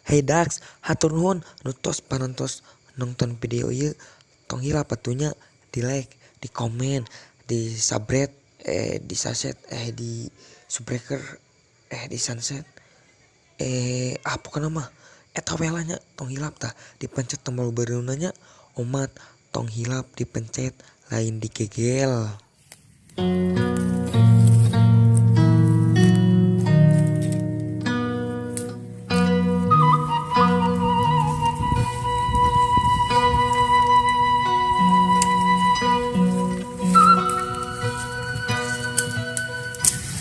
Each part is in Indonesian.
Hey Dax, hatur nuhun nutos panontos nonton video ieu. Tong hilap atunya di like, di komen, di subscribe, di saset, di subbreaker, di sunset, apa kana mah? Eta welanya tong hilap tah dipencet tombol bereunanya umat tong hilap dipencet lain digegel.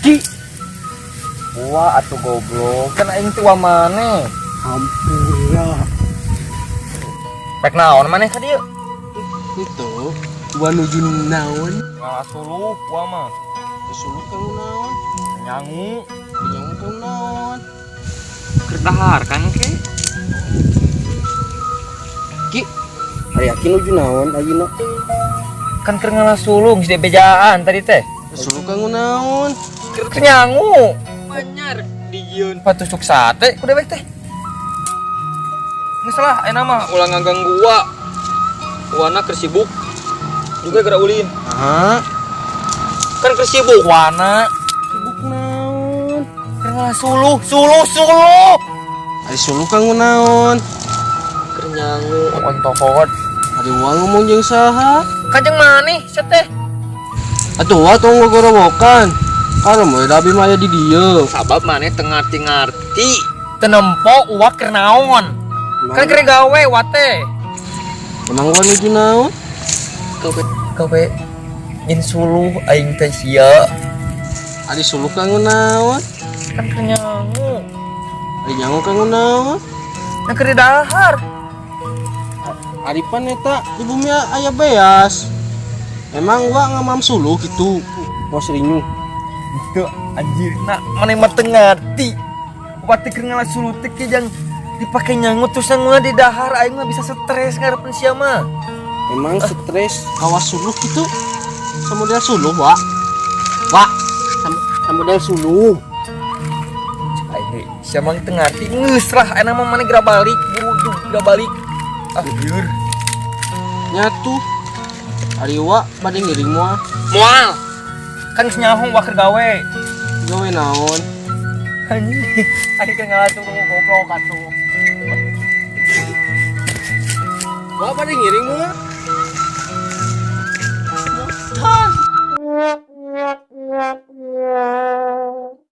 Ki, wah atuh goblok, kan aing teh wa maneh. Hampura Pek naon maneh ka dieu? itu gua nuju naon Ngalasuluh wa mah. suruh kang naon Nyangu, yang kang naon keur dahar kan ke? ki aya ki nuju naon ayeuna Kan keur ngalasuluh geus bejaan tadi teh. suruh kang naon Keur nyangu. anyar dijieun Patusuk sate ku dewek teh. Geus lah ayeuna mah ulah ngaganggu wa. Wana keur sibuk. Juga geura ulin. aha Kan keur sibuk wana. sibuk naon Keur ngalasuluh, suluh. ari suruh kang naon Keur nyangu ontokot. ari uang ngomong jeung saha Kanjeng maneh teh. atuh wa tong ngogorowokan karem we da abi mah aya di dieu Sabab maneh teu ngarti-ngarti. Teu nempo uak keur naon. Kan keur gawe wa teh. emang gua nuju naon Gawe nyin suluh aing teh sia. ari suruh kang naon Kan keur nyangu. ari nyango kang naon Nah keur dahar. Aripan eta di bumi aya beas. Emang gua ngamam suluh gitu. Mau serinyu. Teu anjirna maneh mah teu ngarti. Upati keur ngalasuluh teh ke jang dipake nyangu terus nyangunya di dahar aing mah bisa stres ngarepen sia mah. Emang stres kawas suluh gitu. Samodel suluh, Wak. Wak, samodel suluh. Aing sia mah teu ngarti. Geus lah ayeuna mah maneh geura balik, buru geura balik. Ah, lieur. Nyatu. Ari Wak bade ngiring moal. Moal. Kan geus nyahong wah keur gawe. Gawe naon? Anjing, aing keur ngalaturu goblok atuh. Wak bade ngiring moal. Motor.